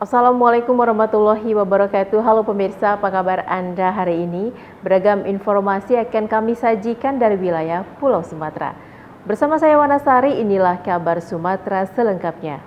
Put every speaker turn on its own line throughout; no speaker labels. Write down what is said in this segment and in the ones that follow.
Assalamualaikum warahmatullahi wabarakatuh. Halo pemirsa, apa kabar Anda hari ini? Beragam informasi akan kami sajikan dari wilayah Pulau Sumatera. Bersama saya Wanasari, inilah kabar Sumatera selengkapnya.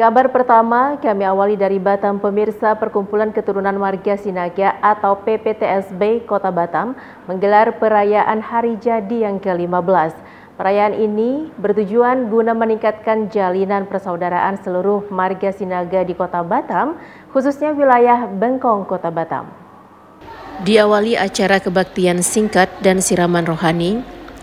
Kabar pertama kami awali dari Batam. Pemirsa, Perkumpulan Keturunan Marga Sinaga atau PPTSB Kota Batam menggelar perayaan Hari Jadi yang ke-15. Perayaan ini bertujuan guna meningkatkan jalinan persaudaraan seluruh marga Sinaga di Kota Batam, khususnya wilayah Bengkong, Kota Batam. Diawali acara kebaktian singkat dan siraman rohani,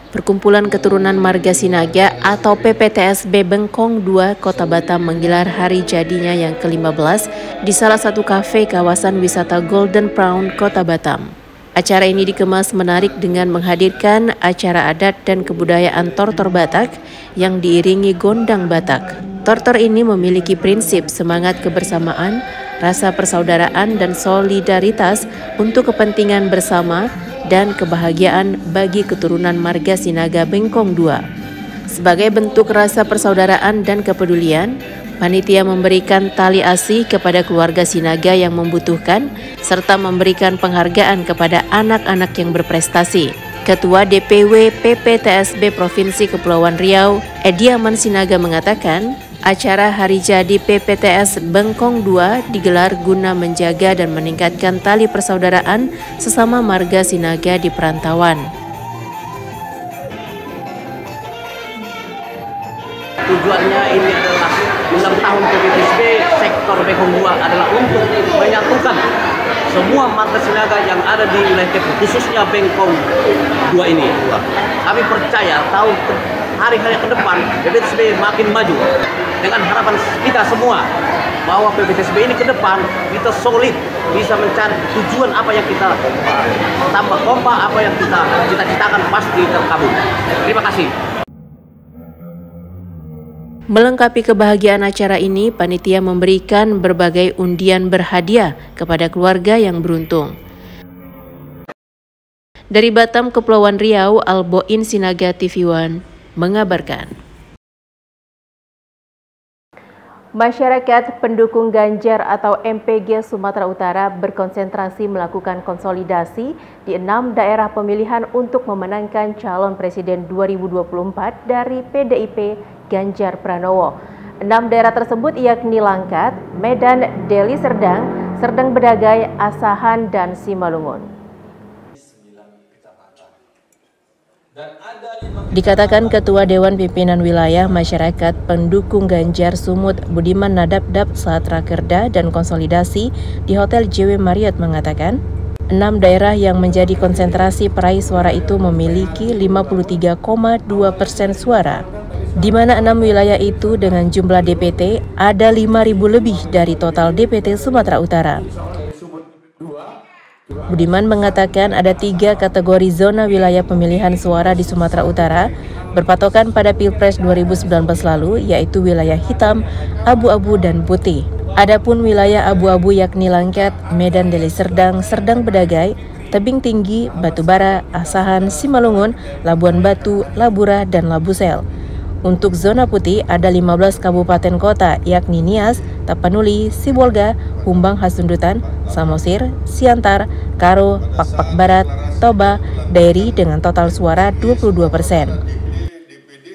Perkumpulan Keturunan Marga Sinaga atau PPTSB Bengkong 2 Kota Batam menggelar hari jadinya yang ke-15 di salah satu kafe kawasan wisata Golden Crown Kota Batam. Acara ini dikemas menarik dengan menghadirkan acara adat dan kebudayaan Tortor Batak yang diiringi gondang Batak. Tortor ini memiliki prinsip semangat kebersamaan, rasa persaudaraan dan solidaritas untuk kepentingan bersama dan kebahagiaan bagi keturunan marga Sinaga Bengkong 2. Sebagai bentuk rasa persaudaraan dan kepedulian, panitia memberikan tali asih kepada keluarga Sinaga yang membutuhkan, serta memberikan penghargaan kepada anak-anak yang berprestasi. Ketua DPW PPTSB Provinsi Kepulauan Riau, Ediaman Sinaga mengatakan, acara Hari Jadi PPTS Bengkong 2 digelar guna menjaga dan meningkatkan tali persaudaraan sesama marga Sinaga di perantauan.
Tujuannya ini adalah 6 tahun PPTSB sektor Bengkong 2 adalah untuk menyatukan semua marga Sinaga yang ada di wilayah TP, khususnya Bengkong 2 ini. Kami percaya hari-hari ke depan PPTSB makin maju dengan harapan kita semua bahwa PPTSB ini ke depan kita solid, bisa mencari tujuan apa yang kita tambah kompak, apa yang kita cita-citakan pasti terkabul. Terima kasih.
Melengkapi kebahagiaan acara ini, panitia memberikan berbagai undian berhadiah kepada keluarga yang beruntung. Dari Batam, Kepulauan Riau, Alboin Sinaga TV One mengabarkan. Masyarakat pendukung Ganjar atau MPG Sumatera Utara berkonsentrasi melakukan konsolidasi di 6 daerah pemilihan untuk memenangkan calon presiden 2024 dari PDIP Ganjar Pranowo. 6 daerah tersebut yakni Langkat, Medan, Deli Serdang, Serdang Bedagai, Asahan, dan Simalungun. Dikatakan Ketua Dewan Pimpinan Wilayah Masyarakat Pendukung Ganjar Sumut Budiman Nadabdab saat rakerda dan konsolidasi di Hotel JW Marriott mengatakan, 6 daerah yang menjadi konsentrasi peraih suara itu memiliki 53,2% suara, di mana 6 wilayah itu dengan jumlah DPT ada 5.000 lebih dari total DPT Sumatera Utara. Budiman mengatakan ada 3 kategori zona wilayah pemilihan suara di Sumatera Utara berpatokan pada Pilpres 2019 lalu, yaitu wilayah hitam, abu-abu, dan putih. Adapun wilayah abu-abu yakni Langkat, Medan, Deli Serdang, Serdang Bedagai, Tebing Tinggi, Batubara, Asahan, Simalungun, Labuan Batu, Labura, dan Labusel. Untuk zona putih ada 15 kabupaten kota yakni Nias, Tapanuli, Sibolga, Humbang Hasundutan, Samosir, Siantar, Karo, Pakpak Barat, Toba, Dairi dengan total suara 22%.
DPD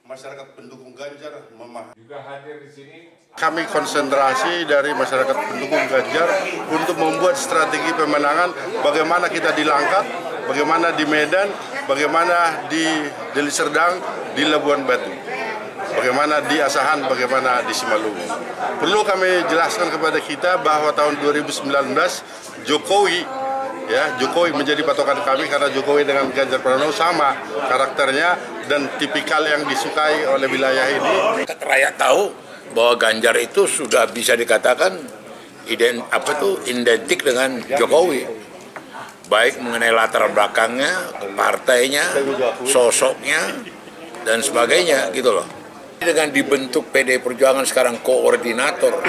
masyarakat pendukung Ganjar juga hadir di sini. Kami konsentrasi dari masyarakat pendukung Ganjar untuk membuat strategi pemenangan, bagaimana kita di Langkat, bagaimana di Medan, bagaimana di Deli Serdang, di Labuan Batu, bagaimana di Asahan, bagaimana di Simalungun. Perlu kami jelaskan kepada kita bahwa tahun 2019 Jokowi Ya, Jokowi menjadi patokan kami karena Jokowi dengan Ganjar Pranowo sama karakternya dan tipikal yang disukai oleh wilayah ini.
Rakyat tahu bahwa Ganjar itu sudah bisa dikatakan identik dengan Jokowi, baik mengenai latar belakangnya, partainya, sosoknya, dan sebagainya, gitu loh. Dengan dibentuk PDI Perjuangan sekarang koordinator,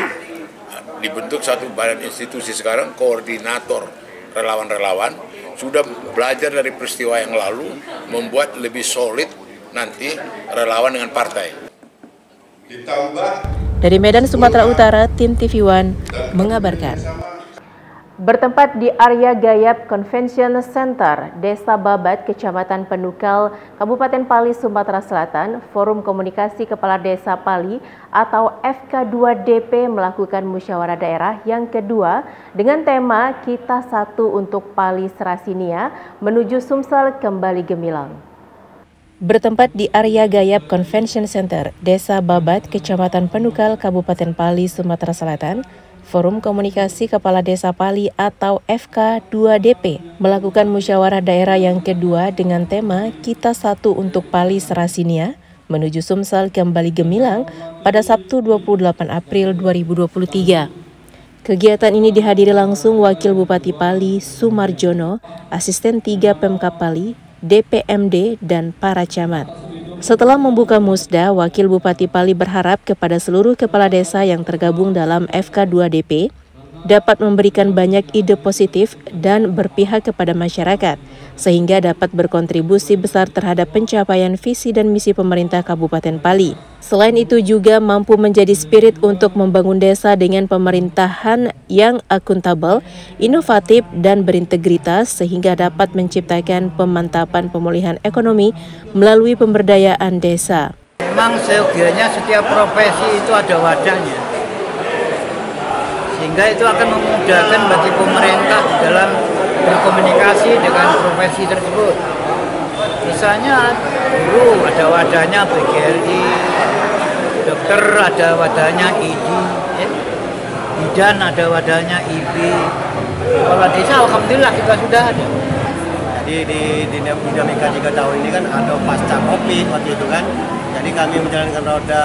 dibentuk satu badan institusi sekarang koordinator relawan-relawan, sudah belajar dari peristiwa yang lalu, membuat lebih solid nanti relawan dengan partai.
Dari Medan, Sumatera Utara, tim TV One mengabarkan. Bertempat di Arya Gayap Convention Center, Desa Babat, Kecamatan Penukal, Kabupaten Pali, Sumatera Selatan, Forum Komunikasi Kepala Desa Pali atau FK2DP melakukan musyawarah daerah yang kedua dengan tema Kita Satu untuk Pali Serasinia menuju Sumsel kembali gemilang. Bertempat di Arya Gayap Convention Center, Desa Babat, Kecamatan Penukal, Kabupaten Pali, Sumatera Selatan, Forum Komunikasi Kepala Desa Pali atau FK2DP melakukan musyawarah daerah yang kedua dengan tema Kita Satu untuk Pali Serasinia menuju Sumsel kembali gemilang pada Sabtu 28 April 2023. Kegiatan ini dihadiri langsung Wakil Bupati Pali Sumarjono, Asisten 3 Pemkab Pali, DPMD, dan para camat. Setelah membuka musda, Wakil Bupati Pali berharap kepada seluruh kepala desa yang tergabung dalam FK2DP dapat memberikan banyak ide positif dan berpihak kepada masyarakat, sehingga dapat berkontribusi besar terhadap pencapaian visi dan misi pemerintah Kabupaten Pali. Selain itu juga mampu menjadi spirit untuk membangun desa dengan pemerintahan yang akuntabel, inovatif, dan berintegritas sehingga dapat menciptakan pemantapan pemulihan ekonomi melalui pemberdayaan desa.
Memang seyogianya setiap profesi itu ada wadahnya, sehingga itu akan memudahkan bagi pemerintah dalam berkomunikasi dengan profesi tersebut. Misalnya guru ada wadahnya BGRI, dokter ada wadahnya ID, bidan ada wadahnya IB. Kepala desa alhamdulillah kita sudah ada.
Jadi di dinamika 3 tahun ini kan ada pasca Covid waktu itu kan. Jadi kami menjalankan roda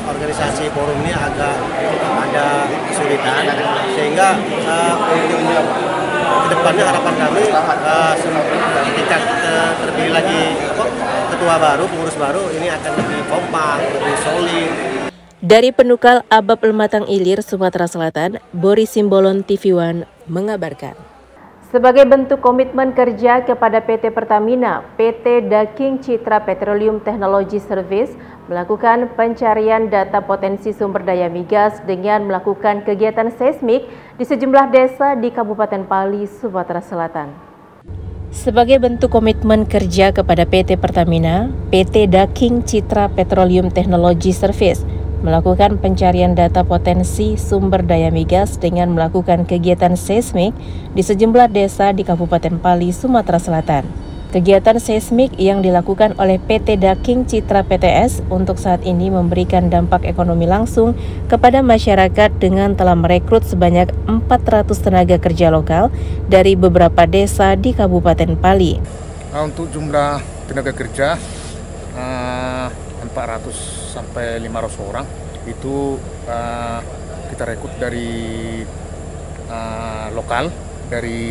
organisasi forum ini agak ada kesulitan, sehingga ke depannya harapan kami ketika terpilih lagi ketua baru, pengurus baru, ini akan lebih kompak, lebih solid.
Dari Penukal Abab Lematang Ilir, Sumatera Selatan, Boris Simbolon TV One mengabarkan. Sebagai bentuk komitmen kerja kepada PT Pertamina, PT Daking Citra Petroleum Technology Service melakukan pencarian data potensi sumber daya migas dengan melakukan kegiatan seismik di sejumlah desa di Kabupaten Pali, Sumatera Selatan. Sebagai bentuk komitmen kerja kepada PT Pertamina, PT Daking Citra Petroleum Technology Service melakukan pencarian data potensi sumber daya migas dengan melakukan kegiatan seismik di sejumlah desa di Kabupaten Pali, Sumatera Selatan. Kegiatan seismik yang dilakukan oleh PT Daking Citra PTS untuk saat ini memberikan dampak ekonomi langsung kepada masyarakat dengan telah merekrut sebanyak 400 tenaga kerja lokal dari beberapa desa di Kabupaten Pali.
Untuk jumlah tenaga kerja 400 sampai 500 orang itu kita rekrut dari lokal dari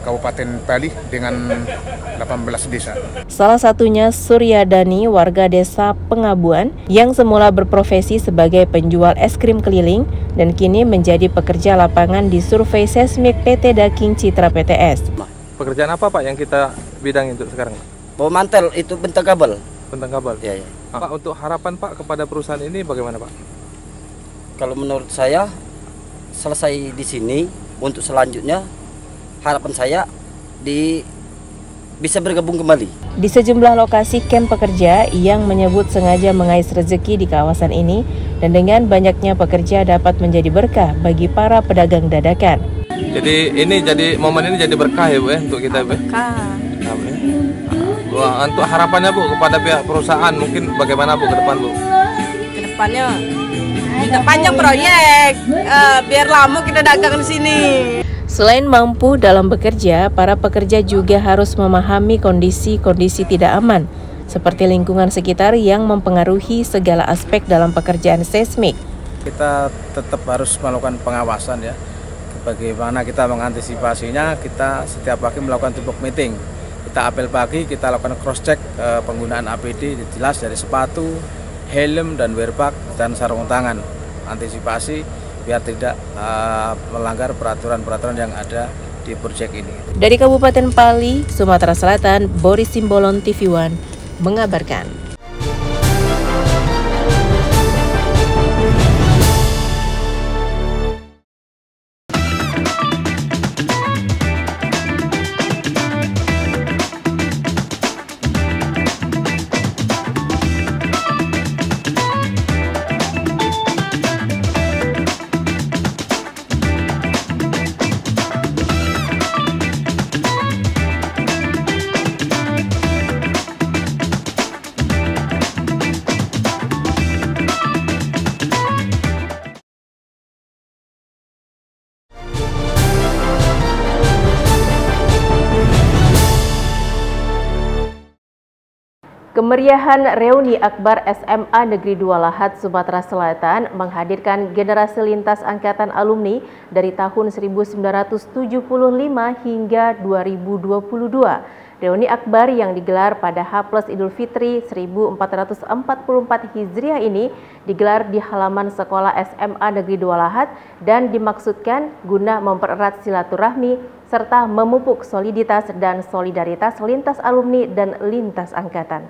Kabupaten Pali dengan 18 desa.
Salah satunya Suryadani, warga desa Pengabuan yang semula berprofesi sebagai penjual es krim keliling dan kini menjadi pekerja lapangan di survei seismik PT Daking Citra PTS.
Pekerjaan apa Pak yang kita bidang untuk sekarang?
Bawa mantel itu bentang kabel.
Bentang kabel?
Ya, ya.
Pak, untuk harapan Pak kepada perusahaan ini bagaimana Pak?
Kalau menurut saya selesai di sini, untuk selanjutnya harapan saya bisa bergabung kembali.
Di sejumlah lokasi kamp pekerja yang menyebut sengaja mengais rezeki di kawasan ini dan dengan banyaknya pekerja dapat menjadi berkah bagi para pedagang dadakan.
Jadi ini momen ini jadi berkah ya Bu ya untuk kita Bu. Berkah. Untuk harapannya Bu kepada pihak perusahaan mungkin bagaimana Bu ke depan Bu?
Ke depannya kita panjang proyek biar lama kita dagang di sini.
Selain mampu dalam bekerja, para pekerja juga harus memahami kondisi-kondisi tidak aman, seperti lingkungan sekitar yang mempengaruhi segala aspek dalam pekerjaan seismik.
Kita tetap harus melakukan pengawasan ya. Bagaimana kita mengantisipasinya, kita setiap pagi melakukan teamwork meeting. Kita apel pagi, kita lakukan cross-check penggunaan APD, jelas dari sepatu, helm, dan wearpack, dan sarung tangan. Antisipasi biar tidak melanggar peraturan-peraturan yang ada di proyek ini.
Dari Kabupaten Pali, Sumatera Selatan, Boris Simbolon, TV One, mengabarkan. Kemeriahan reuni akbar SMA Negeri 2 Lahat, Sumatera Selatan menghadirkan generasi lintas angkatan alumni dari tahun 1975 hingga 2022. Reuni akbar yang digelar pada H+ Idul Fitri 1444 Hijriah ini digelar di halaman sekolah SMA Negeri 2 Lahat dan dimaksudkan guna mempererat silaturahmi serta memupuk soliditas dan solidaritas lintas alumni dan lintas angkatan.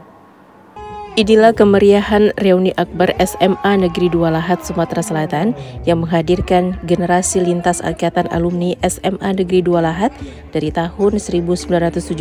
Inilah kemeriahan reuni akbar SMA Negeri 2 Lahat, Sumatera Selatan yang menghadirkan generasi lintas angkatan alumni SMA Negeri 2 Lahat dari tahun 1975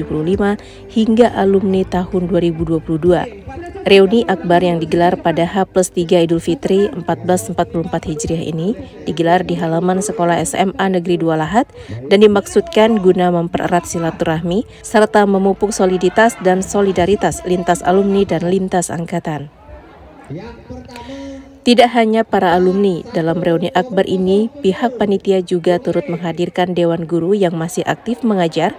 hingga alumni tahun 2022. Reuni akbar yang digelar pada H+3 Idul Fitri 1444 Hijriah ini digelar di halaman sekolah SMA Negeri 2 Lahat dan dimaksudkan guna mempererat silaturahmi serta memupuk soliditas dan solidaritas lintas alumni dan lintas angkatan. Tidak hanya para alumni, dalam reuni akbar ini pihak panitia juga turut menghadirkan dewan guru yang masih aktif mengajar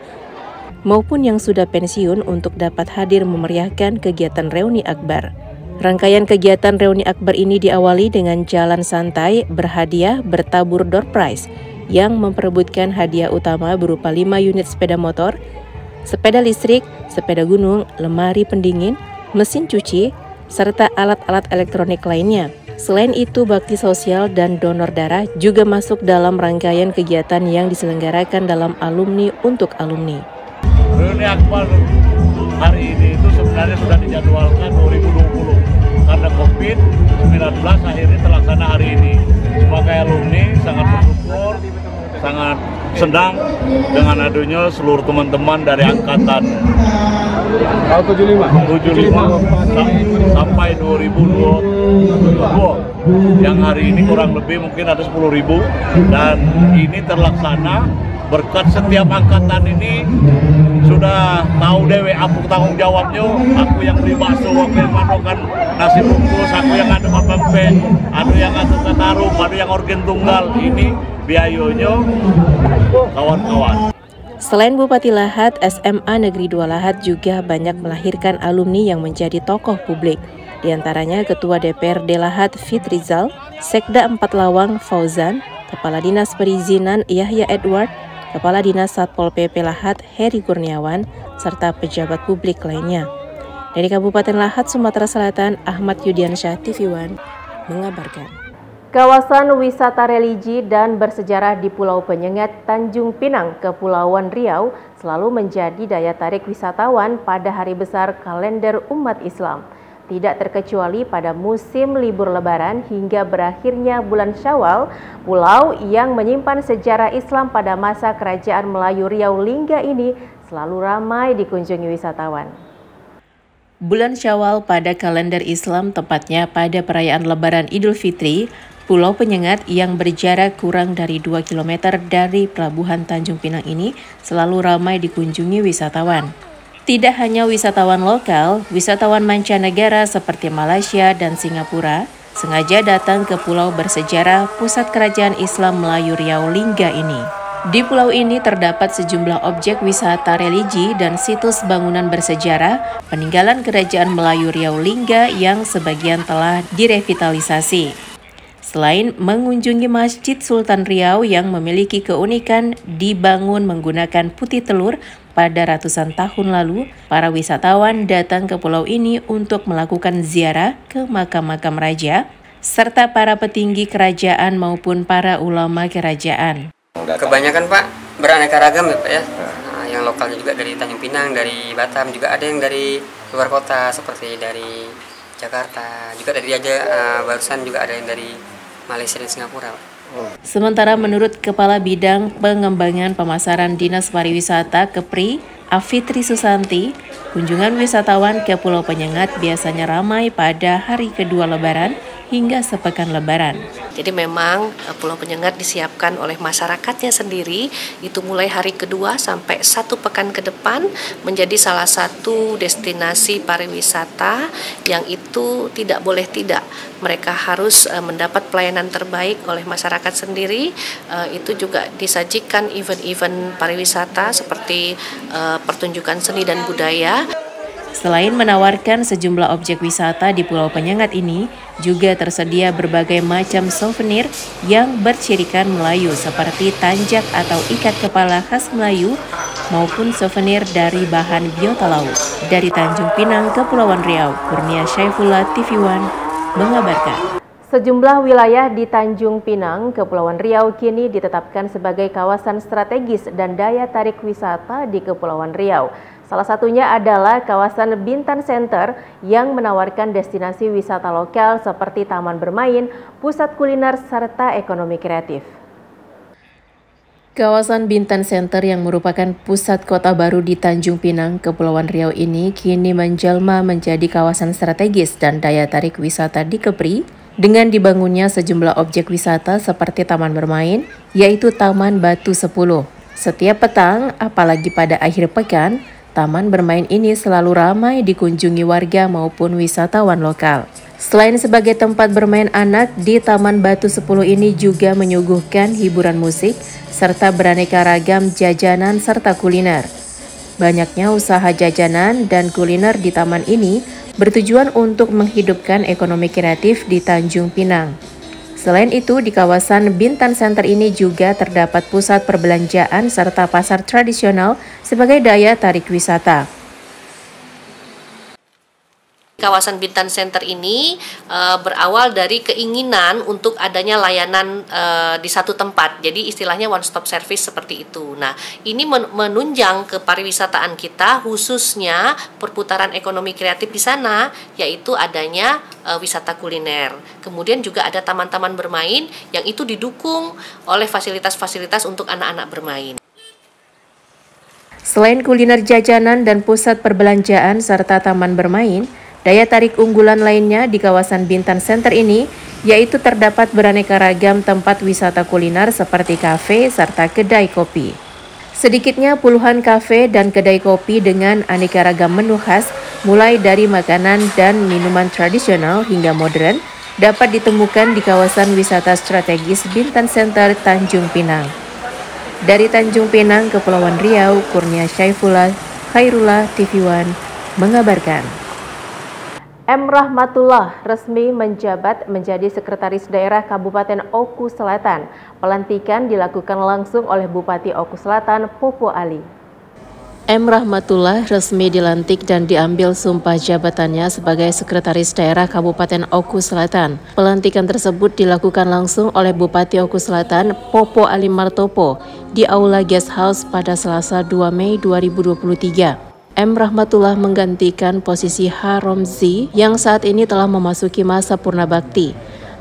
maupun yang sudah pensiun untuk dapat hadir memeriahkan kegiatan reuni akbar. Rangkaian kegiatan reuni akbar ini diawali dengan jalan santai berhadiah bertabur door prize yang memperebutkan hadiah utama berupa 5 unit sepeda motor, sepeda listrik, sepeda gunung, lemari pendingin, mesin cuci, serta alat-alat elektronik lainnya. Selain itu, bakti sosial dan donor darah juga masuk dalam rangkaian kegiatan yang diselenggarakan dalam alumni untuk alumni.
Reuni akbar hari ini itu sebenarnya sudah dijadwalkan 2020 karena COVID-19 akhirnya terlaksana hari ini. Sebagai alumni sangat bersyukur, sangat senang dengan adanya seluruh teman-teman dari angkatan 75 sampai 2022 yang hari ini kurang lebih mungkin ada 10.000 dan ini terlaksana berkat setiap angkatan ini sudah tahu dewe aku tanggung jawabnya, aku yang beli bakso, aku yang manukan nasi bungkus, aku yang ada pempek, ada yang ada katarum, ada yang organ tunggal, ini biayanya kawan-kawan.
Selain Bupati Lahat, SMA Negeri 2 Lahat juga banyak melahirkan alumni yang menjadi tokoh publik. Di antaranya Ketua DPRD Lahat Fitrizal, Sekda 4 Lawang Fauzan, Kepala Dinas Perizinan Yahya Edward, Kepala Dinas Satpol PP Lahat Heri Kurniawan, serta pejabat publik lainnya. Dari Kabupaten Lahat, Sumatera Selatan, Ahmad Yudiansyah, TV One, mengabarkan. Kawasan wisata religi dan bersejarah di Pulau Penyengat, Tanjung Pinang, Kepulauan Riau selalu menjadi daya tarik wisatawan pada hari besar kalender umat Islam. Tidak terkecuali pada musim libur Lebaran hingga berakhirnya bulan Syawal, pulau yang menyimpan sejarah Islam pada masa Kerajaan Melayu Riau Lingga ini selalu ramai dikunjungi wisatawan. Bulan Syawal pada kalender Islam, tepatnya pada perayaan Lebaran Idul Fitri, Pulau Penyengat yang berjarak kurang dari 2 km dari Pelabuhan Tanjung Pinang ini selalu ramai dikunjungi wisatawan. Tidak hanya wisatawan lokal, wisatawan mancanegara seperti Malaysia dan Singapura sengaja datang ke pulau bersejarah pusat kerajaan Islam Melayu Riau Lingga ini. Di pulau ini terdapat sejumlah objek wisata religi dan situs bangunan bersejarah peninggalan Kerajaan Melayu Riau Lingga yang sebagian telah direvitalisasi. Selain mengunjungi Masjid Sultan Riau yang memiliki keunikan dibangun menggunakan putih telur pada ratusan tahun lalu, para wisatawan datang ke pulau ini untuk melakukan ziarah ke makam-makam raja, serta para petinggi kerajaan maupun para ulama kerajaan.
Kebanyakan Pak beraneka ragam ya Pak ya. Nah, yang lokalnya juga dari Tanjung Pinang, dari Batam, juga ada yang dari luar kota seperti dari Jakarta, juga dari barusan juga ada yang dari Malaysia dan Singapura Pak.
Sementara menurut Kepala Bidang Pengembangan Pemasaran Dinas Pariwisata Kepri, Afitri Susanti, kunjungan wisatawan ke Pulau Penyengat biasanya ramai pada hari kedua Lebaran hingga sepekan Lebaran.
Jadi memang Pulau Penyengat disiapkan oleh masyarakatnya sendiri, itu mulai hari kedua sampai 1 pekan ke depan menjadi salah satu destinasi pariwisata yang itu tidak boleh tidak. Mereka harus mendapat pelayanan terbaik oleh masyarakat sendiri. Itu juga disajikan event-event pariwisata seperti pertunjukan seni dan budaya.
Selain menawarkan sejumlah objek wisata di Pulau Penyengat ini, juga tersedia berbagai macam souvenir yang bercirikan Melayu seperti tanjak atau ikat kepala khas Melayu maupun souvenir dari bahan biota laut. Dari Tanjung Pinang, Kepulauan Riau, Kurnia Syaifullah, TV One, mengabarkan.
Sejumlah wilayah di Tanjung Pinang, Kepulauan Riau kini ditetapkan sebagai kawasan strategis dan daya tarik wisata di Kepulauan Riau. Salah satunya adalah kawasan Bintan Center yang menawarkan destinasi wisata lokal seperti taman bermain, pusat kuliner, serta ekonomi kreatif.
Kawasan Bintan Center yang merupakan pusat kota baru di Tanjung Pinang, Kepulauan Riau ini kini menjelma menjadi kawasan strategis dan daya tarik wisata di Kepri dengan dibangunnya sejumlah objek wisata seperti taman bermain, yaitu Taman Batu 10. Setiap petang, apalagi pada akhir pekan, taman bermain ini selalu ramai dikunjungi warga maupun wisatawan lokal. Selain sebagai tempat bermain anak, di Taman Batu 10 ini juga menyuguhkan hiburan musik, serta beraneka ragam jajanan serta kuliner. Banyaknya usaha jajanan dan kuliner di taman ini bertujuan untuk menghidupkan ekonomi kreatif di Tanjung Pinang. Selain itu, di kawasan Bintan Center ini juga terdapat pusat perbelanjaan serta pasar tradisional sebagai daya tarik wisata.
Kawasan Bintan Center ini berawal dari keinginan untuk adanya layanan di satu tempat. Jadi istilahnya one stop service seperti itu. Nah, ini menunjang ke pariwisataan kita, khususnya perputaran ekonomi kreatif di sana, yaitu adanya wisata kuliner. Kemudian juga ada taman-taman bermain yang itu didukung oleh fasilitas-fasilitas untuk anak-anak bermain.
Selain kuliner jajanan dan pusat perbelanjaan serta taman bermain, daya tarik unggulan lainnya di kawasan Bintan Center ini yaitu terdapat beraneka ragam tempat wisata kuliner seperti kafe serta kedai kopi. Sedikitnya puluhan kafe dan kedai kopi dengan aneka ragam menu khas mulai dari makanan dan minuman tradisional hingga modern dapat ditemukan di kawasan wisata strategis Bintan Center Tanjung Pinang. Dari Tanjung Pinang, Kepulauan Riau, Kurnia Syaifullah, Khairullah, TV One mengabarkan.
M. Rahmatullah resmi menjabat menjadi Sekretaris Daerah Kabupaten Oku Selatan. Pelantikan dilakukan langsung oleh Bupati Oku Selatan, Popo Ali.
M. Rahmatullah resmi dilantik dan diambil sumpah jabatannya sebagai Sekretaris Daerah Kabupaten Oku Selatan. Pelantikan tersebut dilakukan langsung oleh Bupati Oku Selatan, Popo Ali Martopo, di Aula Guest House pada Selasa 2 Mei 2023. M. Rahmatullah menggantikan posisi H. Romzi yang saat ini telah memasuki masa purna bakti.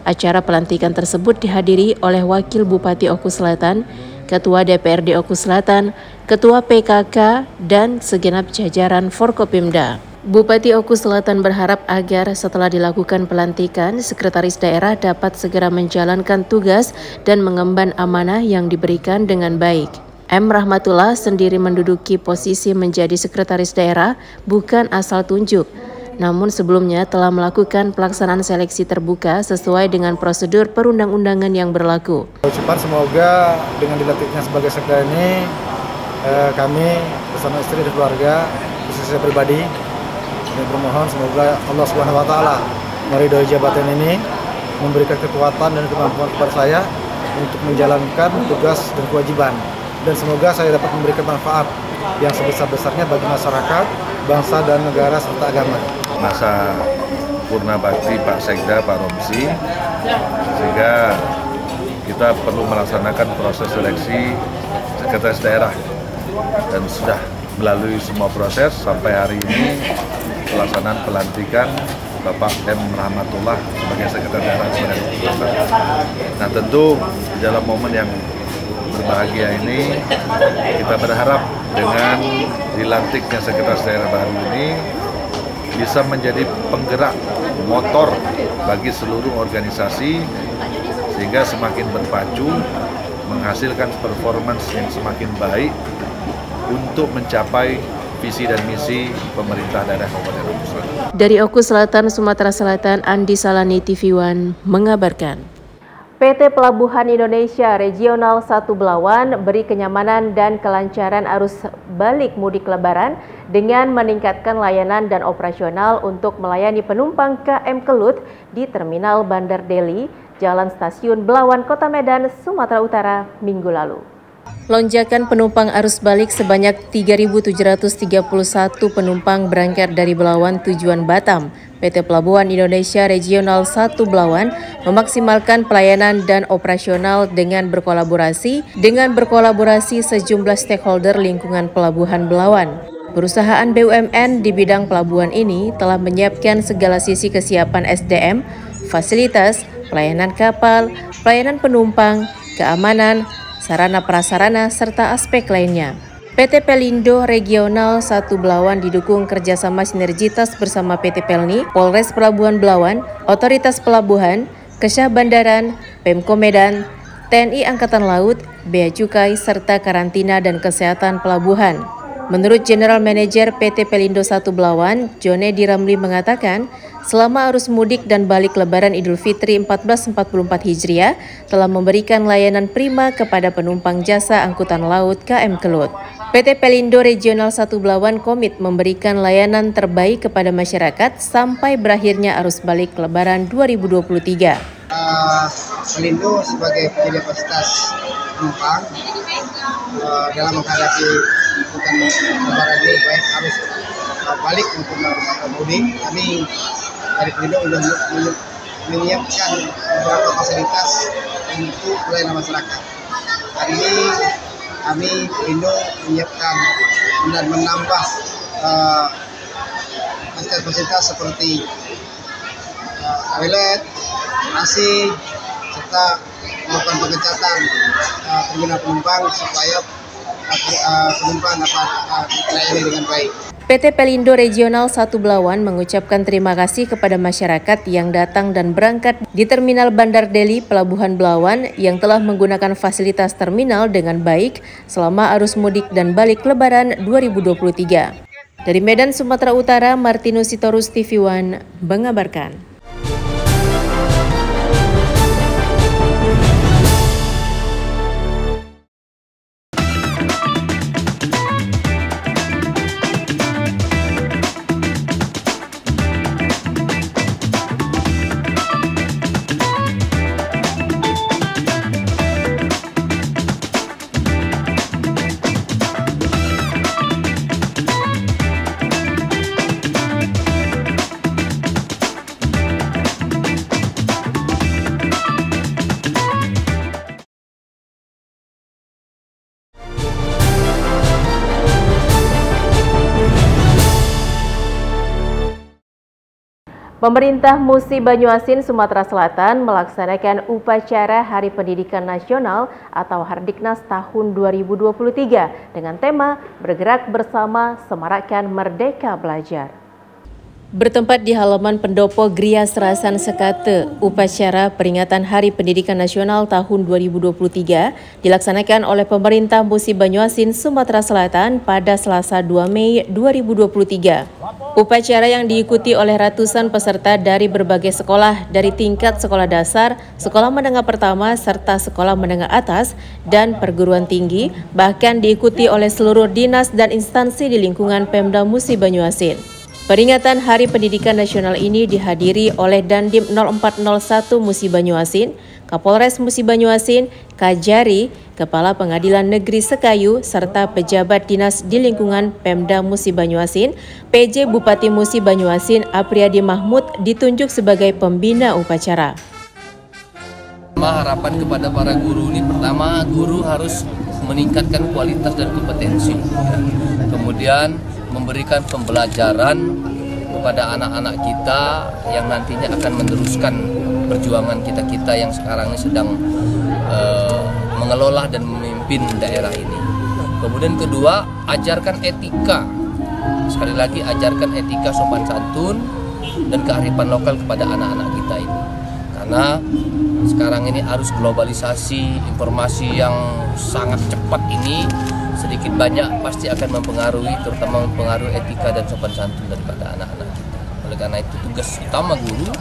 Acara pelantikan tersebut dihadiri oleh Wakil Bupati Oku Selatan, Ketua DPRD Oku Selatan, Ketua PKK, dan segenap jajaran Forkopimda. Bupati Oku Selatan berharap agar setelah dilakukan pelantikan, Sekretaris Daerah dapat segera menjalankan tugas dan mengemban amanah yang diberikan dengan baik. M. Rahmatullah sendiri menduduki posisi menjadi Sekretaris Daerah bukan asal tunjuk, namun sebelumnya telah melakukan pelaksanaan seleksi terbuka sesuai dengan prosedur perundang-undangan yang berlaku.
Ucapan semoga dengan dilantiknya sebagai sekda ini kami bersama istri dan keluarga, khususnya saya pribadi, bermohon semoga Allah Subhanahu Wa Taala meridhoi jabatan ini, memberikan kekuatan dan kemampuan kepada saya untuk menjalankan tugas dan kewajiban, dan semoga saya dapat memberikan manfaat yang sebesar-besarnya bagi masyarakat, bangsa dan negara serta agama.
Masa purna bakti Pak Sekda, Pak Romsi, sehingga kita perlu melaksanakan proses seleksi sekretaris daerah dan sudah melalui semua proses sampai hari ini pelaksanaan pelantikan Bapak M. Rahmatullah sebagai sekretaris daerah kepada Kota. Nah, tentu dalam momen yang berbahagia ini kita berharap dengan dilantiknya sekretaris daerah baru ini bisa menjadi penggerak motor bagi seluruh organisasi sehingga semakin berpacu menghasilkan performance yang semakin baik untuk mencapai visi dan misi pemerintah daerah Kabupaten Lampung Selatan.
Dari Oku Selatan, Sumatera Selatan, Andi Salani, TV One mengabarkan.
PT Pelabuhan Indonesia Regional 1 Belawan beri kenyamanan dan kelancaran arus balik mudik Lebaran dengan meningkatkan layanan dan operasional untuk melayani penumpang KM Kelut di Terminal Bandar Deli, Jalan Stasiun Belawan, Kota Medan, Sumatera Utara, Minggu lalu. Lonjakan penumpang arus balik sebanyak 3.731 penumpang berangkat dari Belawan tujuan Batam. PT Pelabuhan Indonesia Regional 1 Belawan memaksimalkan pelayanan dan operasional dengan berkolaborasi sejumlah stakeholder lingkungan Pelabuhan Belawan. Perusahaan BUMN di bidang pelabuhan ini telah menyiapkan segala sisi kesiapan SDM, fasilitas, pelayanan kapal, pelayanan penumpang, keamanan, sarana prasarana, serta aspek lainnya. PT Pelindo Regional 1 Belawan didukung kerjasama sinergitas bersama PT Pelni, Polres Pelabuhan Belawan, Otoritas Pelabuhan, Kesyah Bandaran, Pemko Medan, TNI Angkatan Laut, Bea Cukai, serta Karantina dan Kesehatan Pelabuhan. Menurut General Manager PT Pelindo 1 Belawan, Jone Diramli mengatakan, selama arus mudik dan balik Lebaran Idul Fitri 1444 Hijriah telah memberikan layanan prima kepada penumpang jasa angkutan laut KM Kelut. PT Pelindo Regional 1 Belawan komit memberikan layanan terbaik kepada masyarakat sampai berakhirnya arus balik Lebaran 2023.
Pelindo sebagai penyedia fasilitas penumpang dalam menghadapi angkutan Lebaran ini, baik arus balik maupun arus mudik, kami dari Pelindo sudah menyiapkan beberapa fasilitas untuk pelayanan masyarakat. Hari ini kami Pelindo menyiapkan dan menambah fasilitas seperti toilet, AC, serta melakukan pengecatan terminal penumpang supaya penumpang dapat dilayani dengan baik.
PT Pelindo Regional 1 Belawan mengucapkan terima kasih kepada masyarakat yang datang dan berangkat di Terminal Bandar Deli, Pelabuhan Belawan yang telah menggunakan fasilitas terminal dengan baik selama arus mudik dan balik Lebaran 2023. Dari Medan, Sumatera Utara, Martinus Sitorus, TV One mengabarkan. Pemerintah Musi Banyuasin, Sumatera Selatan melaksanakan upacara Hari Pendidikan Nasional atau Hardiknas tahun 2023 dengan tema Bergerak Bersama Semarakkan Merdeka Belajar. Bertempat di halaman pendopo Gria Serasan Sekate, upacara peringatan Hari Pendidikan Nasional tahun 2023 dilaksanakan oleh pemerintah Musi Banyuasin, Sumatera Selatan pada Selasa 2 Mei 2023. Upacara yang diikuti oleh ratusan peserta dari berbagai sekolah dari tingkat sekolah dasar, sekolah menengah pertama, serta sekolah menengah atas dan perguruan tinggi, bahkan diikuti oleh seluruh dinas dan instansi di lingkungan Pemda Musi Banyuasin. Peringatan Hari Pendidikan Nasional ini dihadiri oleh Dandim 0401 Musi Banyuasin, Kapolres Musi Banyuasin, Kajari, Kepala Pengadilan Negeri Sekayu, serta pejabat dinas di lingkungan Pemda Musi Banyuasin. PJ Bupati Musi Banyuasin, Apriyadi Mahmud, ditunjuk sebagai pembina upacara.
Harapan kepada para guru ini, pertama, guru harus meningkatkan kualitas dan kompetensi. Kemudian memberikan pembelajaran kepada anak-anak kita yang nantinya akan meneruskan perjuangan kita-kita yang sekarang ini sedang mengelola dan memimpin daerah ini. Kemudian kedua, ajarkan etika. Sekali lagi, ajarkan etika sopan santun dan kearifan lokal kepada anak-anak kita ini. Karena sekarang ini arus globalisasi, informasi yang sangat cepat ini sedikit banyak pasti akan mempengaruhi, terutama mempengaruhi etika dan sopan santun daripada anak-anak kita. Oleh karena itu, tugas utama guru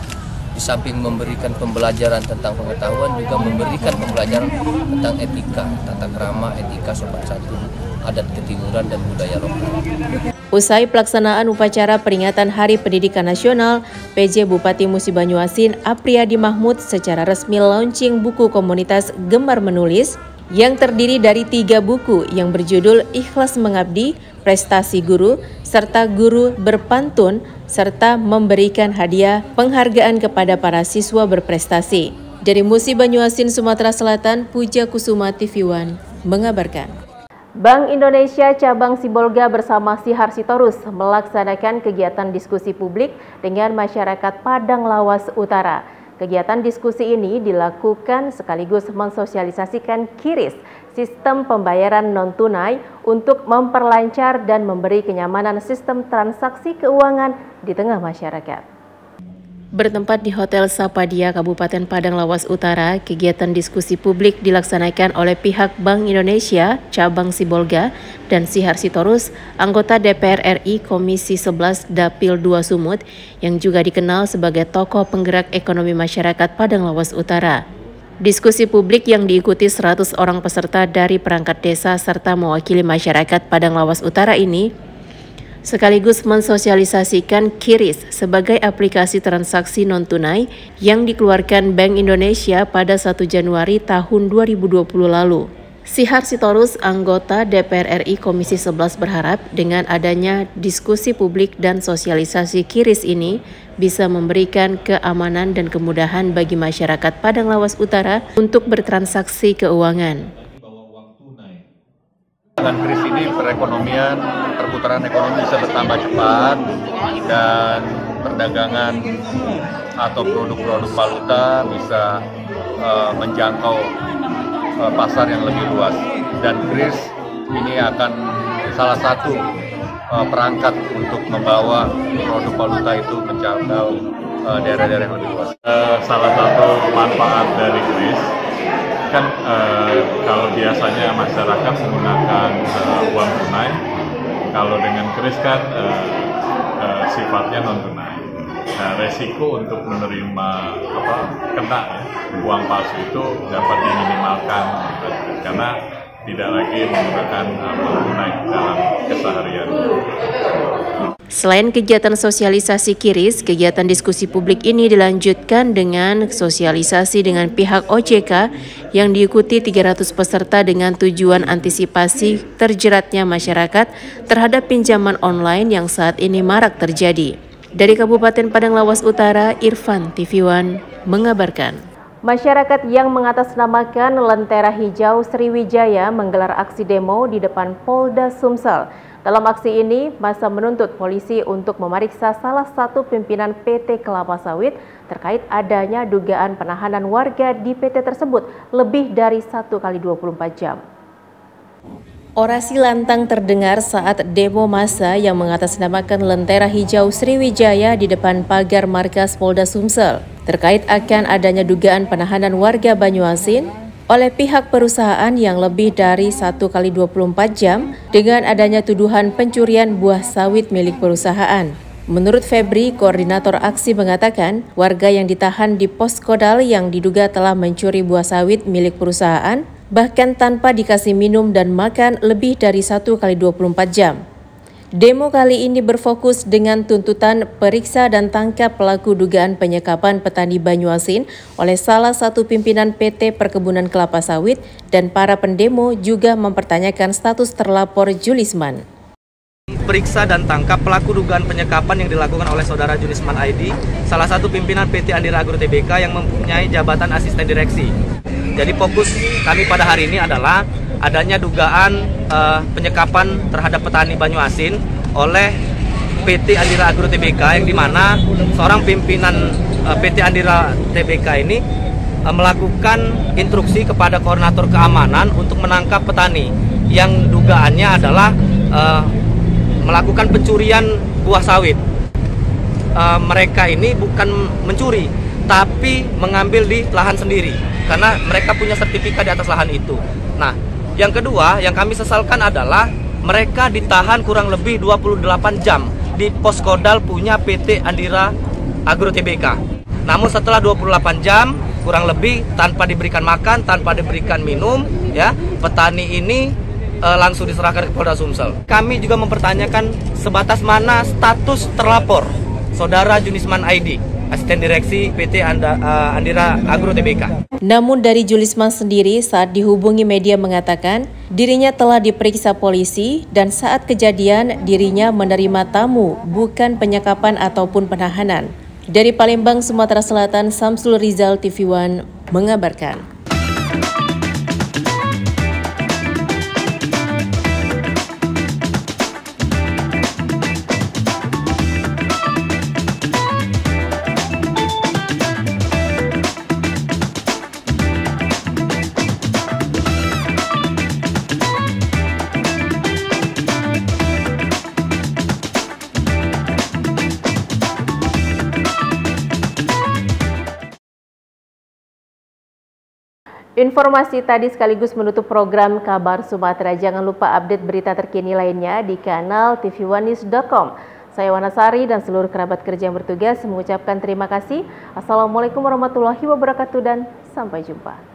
di samping memberikan pembelajaran tentang pengetahuan, juga memberikan pembelajaran tentang etika, tata krama, etika, sopan santun, adat ketimuran dan budaya lokal.
Usai pelaksanaan upacara peringatan Hari Pendidikan Nasional, PJ Bupati Musi Banyuasin, Apriyadi Mahmud, secara resmi launching buku komunitas Gemar Menulis yang terdiri dari 3 buku yang berjudul Ikhlas Mengabdi, Prestasi Guru, serta Guru Berpantun, serta memberikan hadiah penghargaan kepada para siswa berprestasi. Dari Musi Banyuasin, Sumatera Selatan, Puja Kusuma TV One mengabarkan. Bank Indonesia Cabang Sibolga bersama Sihar Sitorus melaksanakan kegiatan diskusi publik dengan masyarakat Padang Lawas Utara. Kegiatan diskusi ini dilakukan sekaligus mensosialisasikan QRIS, sistem pembayaran non-tunai, untuk memperlancar dan memberi kenyamanan sistem transaksi keuangan di tengah masyarakat. Bertempat di Hotel Sapadia, Kabupaten Padang Lawas Utara, kegiatan diskusi publik dilaksanakan oleh pihak Bank Indonesia, Cabang Sibolga, dan Sihar Sitorus, anggota DPR RI Komisi 11 Dapil 2 Sumut, yang juga dikenal sebagai tokoh penggerak ekonomi masyarakat Padang Lawas Utara. Diskusi publik yang diikuti 100 orang peserta dari perangkat desa serta mewakili masyarakat Padang Lawas Utara ini sekaligus mensosialisasikan QRIS sebagai aplikasi transaksi non-tunai yang dikeluarkan Bank Indonesia pada 1 Januari tahun 2020 lalu. Sihar Sitorus, anggota DPR RI Komisi 11, berharap dengan adanya diskusi publik dan sosialisasi QRIS ini bisa memberikan keamanan dan kemudahan bagi masyarakat Padang Lawas Utara untuk bertransaksi keuangan.
Dengan QRIS ini perekonomian, perputaran ekonomi bisa bertambah cepat dan perdagangan atau produk-produk valuta bisa menjangkau pasar yang lebih luas. Dan QRIS ini akan salah satu perangkat untuk membawa produk valuta itu menjangkau daerah-daerah yang lebih luas.
Salah satu manfaat dari QRIS kan kalau biasanya masyarakat menggunakan uang tunai, kalau dengan QRIS kan sifatnya non tunai. Nah, resiko untuk menerima kena uang palsu itu dapat diminimalkan karena tidak lagi menggunakan uang tunai dalam keseharian.
Selain kegiatan sosialisasi QRIS, kegiatan diskusi publik ini dilanjutkan dengan sosialisasi dengan pihak OJK yang diikuti 300 peserta dengan tujuan antisipasi terjeratnya masyarakat terhadap pinjaman online yang saat ini marak terjadi. Dari Kabupaten Padang Lawas Utara, Irfan TV One mengabarkan. Masyarakat yang mengatasnamakan Lentera Hijau Sriwijaya menggelar aksi demo di depan Polda Sumsel. Dalam aksi ini, massa menuntut polisi untuk memeriksa salah satu pimpinan PT Kelapa Sawit terkait adanya dugaan penahanan warga di PT tersebut lebih dari 1 kali 24 jam. Orasi lantang terdengar saat demo massa yang mengatasnamakan Lentera Hijau Sriwijaya di depan pagar markas Polda Sumsel terkait akan adanya dugaan penahanan warga Banyuasin oleh pihak perusahaan yang lebih dari 1 kali 24 jam dengan adanya tuduhan pencurian buah sawit milik perusahaan. Menurut Febri, koordinator aksi mengatakan warga yang ditahan di pos Kodal yang diduga telah mencuri buah sawit milik perusahaan bahkan tanpa dikasih minum dan makan lebih dari 1 kali 24 jam. Demo kali ini berfokus dengan tuntutan periksa dan tangkap pelaku dugaan penyekapan petani Banyuasin oleh salah satu pimpinan PT Perkebunan Kelapa Sawit dan para pendemo juga mempertanyakan status terlapor Julisman.
Periksa dan tangkap pelaku dugaan penyekapan yang dilakukan oleh saudara Julisman ID, salah satu pimpinan PT Andira Agro Tbk yang mempunyai jabatan asisten direksi. Jadi fokus kami pada hari ini adalah adanya dugaan penyekapan terhadap petani Banyuasin oleh PT Andira Agro Tbk yang dimana seorang pimpinan PT Andira Tbk ini melakukan instruksi kepada koordinator keamanan untuk menangkap petani yang dugaannya adalah melakukan pencurian buah sawit. Mereka ini bukan mencuri, tapi mengambil di lahan sendiri, karena mereka punya sertifikat di atas lahan itu. Nah, yang kedua yang kami sesalkan adalah mereka ditahan kurang lebih 28 jam di pos Kodal punya PT Andira Agro Tbk. Namun setelah 28 jam kurang lebih tanpa diberikan makan, tanpa diberikan minum, ya, petani ini langsung diserahkan ke Polda Sumsel. Kami juga mempertanyakan sebatas mana status terlapor saudara Julisman ID, asisten direksi PT Andira Agro Tbk.
Namun dari Julisman sendiri saat dihubungi media mengatakan dirinya telah diperiksa polisi dan saat kejadian dirinya menerima tamu, bukan penyekapan ataupun penahanan. Dari Palembang, Sumatera Selatan, Samsul Rizal, TV One mengabarkan. Informasi tadi sekaligus menutup program Kabar Sumatera. Jangan lupa update berita terkini lainnya di kanal tv1news.com. Saya Wanasari dan seluruh kerabat kerja yang bertugas mengucapkan terima kasih. Assalamualaikum warahmatullahi wabarakatuh dan sampai jumpa.